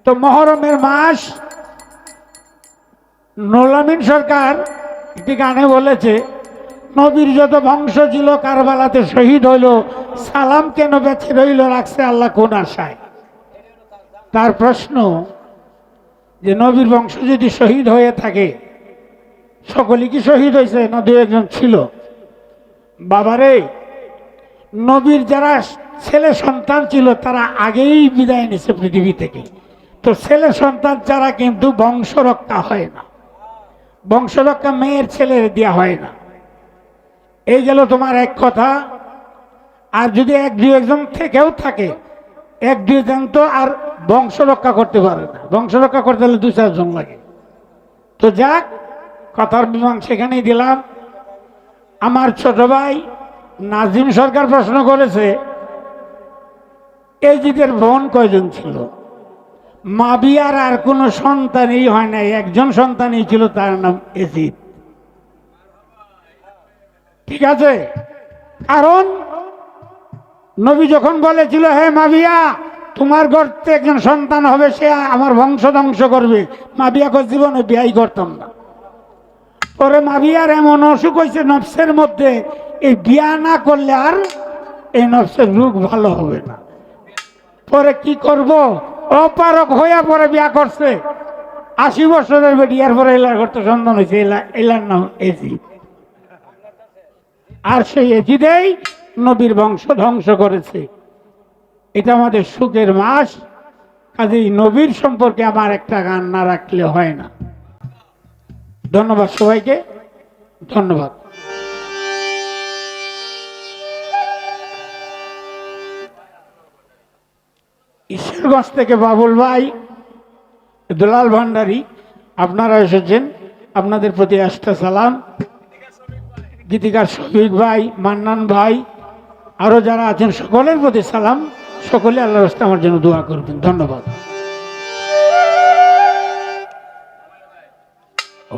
তো মহরমের মাস নোলামিন সরকার একটি গানে বলেছে, নবীর যত বংশ ছিল কারবালাতে শহীদ হইল, সালাম কেন বেঁচে রইল রাখছে আল্লাহ কোন আশায়। তার প্রশ্ন যে নবীর বংশ যদি শহীদ হয়ে থাকে, সকলে কি শহীদ হয়েছে না দু একজন ছিল? বাবারে, নবীর যারা ছেলে সন্তান ছিল তারা আগেই বিদায় নিছে পৃথিবী থেকে। তো ছেলে সন্তান ছাড়া কিন্তু বংশ রক্ষা হয় না, বংশ রক্ষা মেয়ের ছেলের দেওয়া হয় না। এই গেল তোমার এক কথা। আর যদি এক দুই একজন থেকেও থাকে, এক দুইজন তো আর বংশ রক্ষা করতে পারে না, বংশ রক্ষা করতে হলে দু চারজন লাগে। তো যাক, কথার বিমান সেখানেই দিলাম। আমার ছোট ভাই নাজিম সরকার প্রশ্ন করেছে, এজিদের বোন কয়জন ছিল? মাবিয়ার আর কোনো সন্তানই হয় নাই, একজন সন্তানই ছিল, তার নাম এজিদ। ঠিক আছে, কারণ নবী যখন বলেছিল, হে মাবিয়া, তোমার গর্তে একজন সন্তান হবে, সে আমার বংশ ধ্বংস করবে, মাবিয়া জীবনে বিয়াই করতাম না। পরে মাবিয়ার এমন অসুখ হয়েছে নফসের মধ্যে, এই বিয়া না করলে আর এই নফসের রোগ ভালো হবে না। পরে কি করব, অপারক হইয়া পরে বিয়া করছে। 80 বছরের বেটি, এরপরে এলার করতে সন্তান হয়েছে, এলার নাম এজিদ। আর সেই এজিদেই নবীর বংশ ধ্বংস করেছে। এটা আমাদের সুখের মাস, কাজেই নবীর সম্পর্কে আমার একটা গান না রাখলে হয় না। ধন্যবাদ সবাইকে, ধন্যবাদ। ঈশ্বরগঞ্জ থেকে বাবুল ভাই, দুলাল ভান্ডারী, আপনারা এসেছেন, আপনাদের প্রতি আস্থা সালাম। গীতিকার শফিক ভাই, মান্নান ভাই, আরো যারা আছেন সকলের প্রতি সালাম। সকলে আল্লাহর রাস্তায় আমার জন্য দোয়া করবেন। ধন্যবাদ।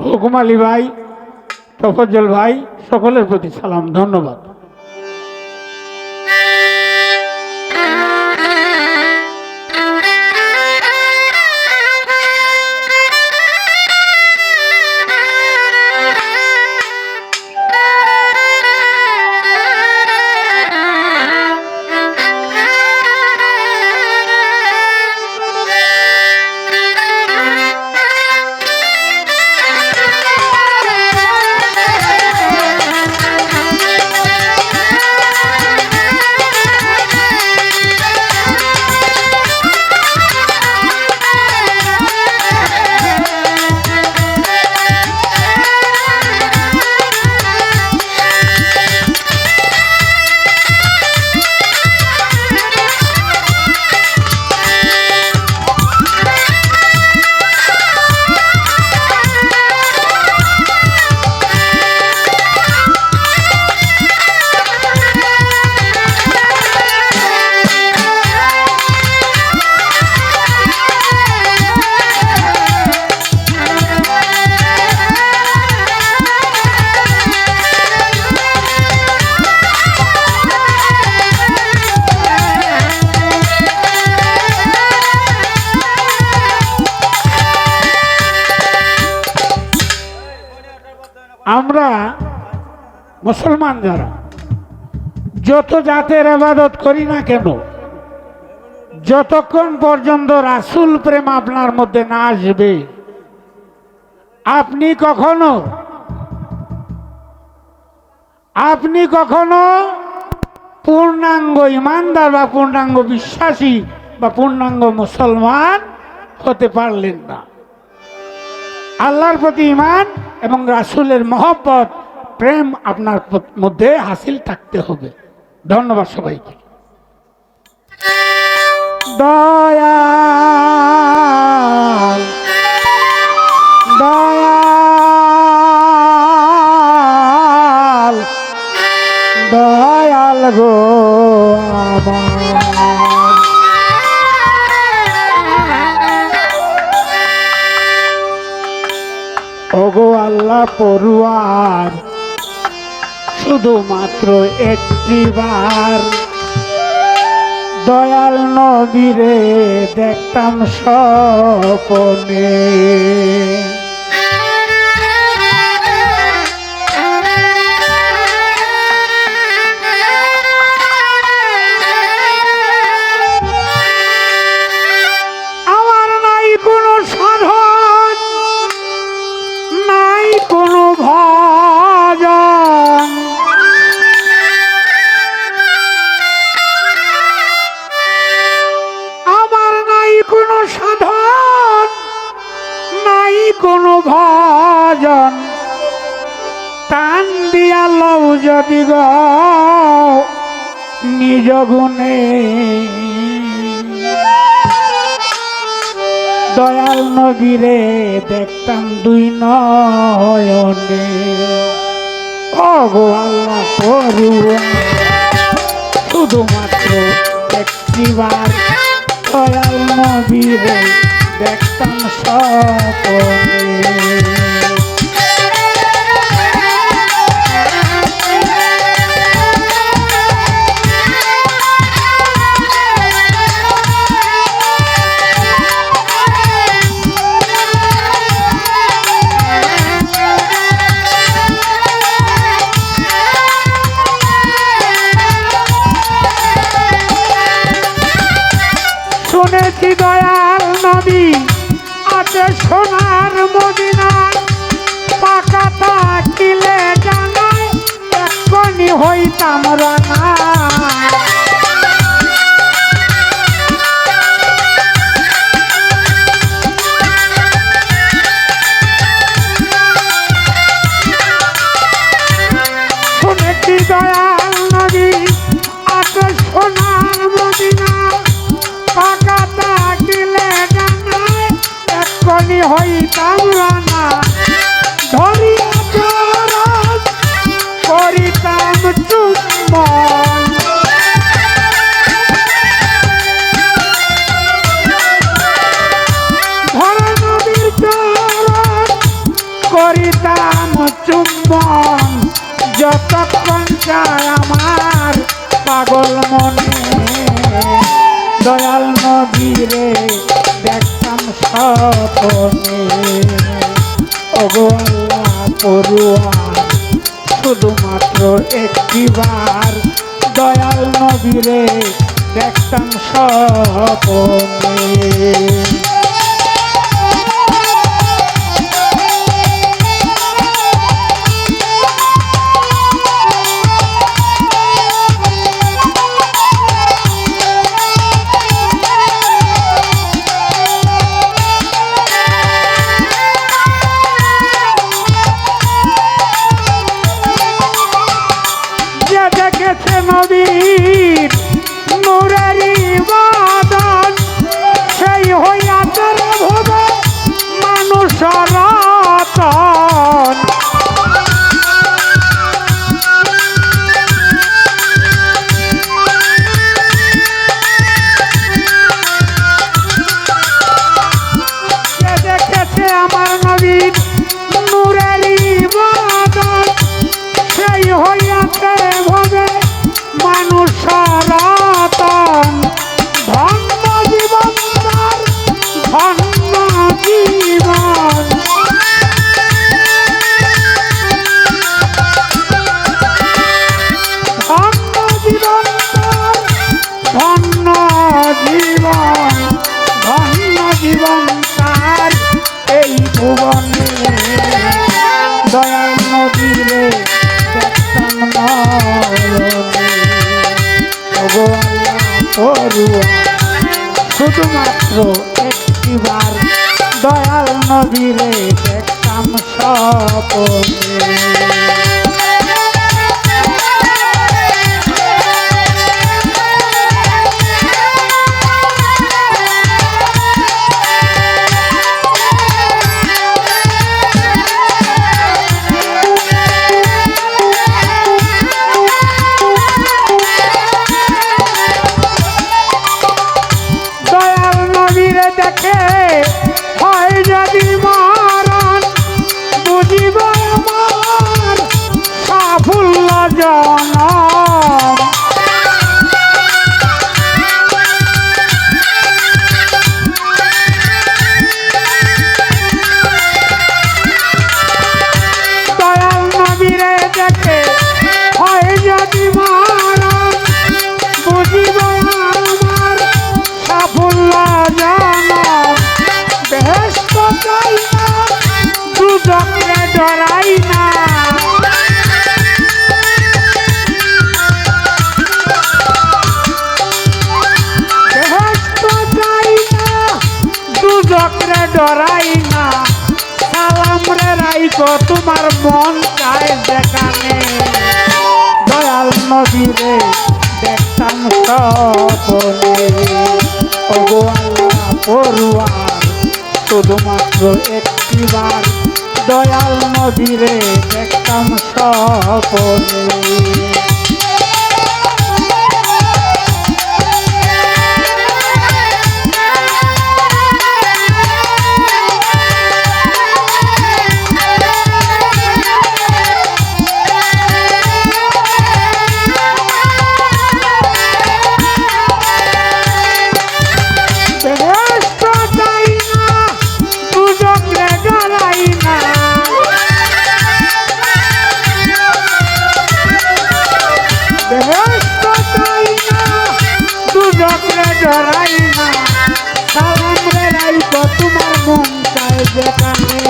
হুকুম আলী ভাই, তফজ্জল ভাই, সকলের প্রতি সালাম, ধন্যবাদ। আমরা মুসলমান যারা যত জাতের ইবাদত করি না কেন, যতক্ষণ পর্যন্ত রাসূল প্রেম আপনার মধ্যে না আসবে, আপনি কখনো পূর্ণাঙ্গ ইমানদার বা পূর্ণাঙ্গ বিশ্বাসী বা পূর্ণাঙ্গ মুসলমান হতে পারলেন না। আল্লাহর প্রতি ঈমান এবং রাসূলের মহব্বত, প্রেম আপনার মধ্যে হাসিল থাকতে হবে। ধন্যবাদ সবাইকে। দয়াল দয়াল দয়াল গো আমার, ওগো আল্লাহ পরুয়ার, শুধুমাত্র একটি বার দয়াল নবীরে দেখতাম স্বপনে। আমার নাই কোনো সাধন, নাই কোনো ভজন, আমার নাই কোনো সাধন, নাই কোনো ভজন, টান দিয়া লও যদি গ নিজ গুণে। দয়াল নবীরে দেখতাম দুই নয়নে। ও গো আল্লাহ করুণা শুধুমাত্র একটিবার দয়াল নবীরে দেখতাম স্বপনে। শুনেছি দয়াল নবী আছে সোনার মদিনা, পাকা থাকিলে জানাই এক্ষণি হইতাম রানা। শুনেছি দয়াল নবী আছে সোনার মদিনা, পাকা থাকিলে জানাই এক্ষণি হইতাম রানা। ধরিয়া চরণ করিতাম চুম্বন, ধরা নবীর চরণ করিতাম চুম্বন, যতক্ষণ চায় আমার পাগল মনে। দয়াল নবীরে দেখতাম স্বপনে। ওগো আল্লাহ পড়ুয়ার শুধুমাত্র একটিবার দয়াল নবীরে দেখতাম স্বপনে। দেখেছে নবীর নূরেরি বদন, সেই হইয়াছে রে ভবে মানুষ রতন। দেখেছে আমার নবীর নূরেরি বদন, সেই হইয়াছে ভবে মানুষ রতন। ধন্য জীবন তার ধন্য জীবন, ধন্য জীবন তার ধন্য জীবন, ধন্য জীবন তার এই ভুবনে। দয়াল নবীরে দেখতাম নয়নে। ওগো আল্লাহ পড়ুয়া শুধুমাত্র একটিবার দয়াল নবীরে দেখতাম স্বপনে। দেখে হয় যদি মরণ বুঝিব আমার দুজকরে ডরাই না সালাম রে রাইকো তোমার মন চায় যেখানে দয়াল নবীরে দেখতাম স্বপনে ওগো আল্লাহ পড়ুয়ার শুধুমাত্র একটিবার দয়াল নবীরে দেখতাম স্বপনে ডরাই না সালাম রে রাইকো তোমার মন চায় যেখানে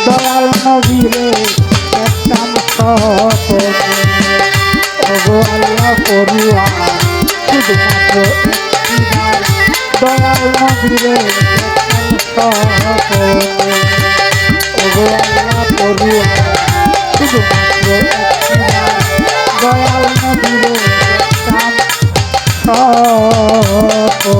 দয়াল নবীরে দেখতাম স্বপনে ওগো আল্লাহ পড়ুয়া শুধুমাত্র একটিবার দয়াল নবীরে দেখতাম স্বপনে ওগো আল্লাহ পড়ুয়া শুধুমাত্র একটিবার দয়াল নবীরে দেখতাম স্বপনে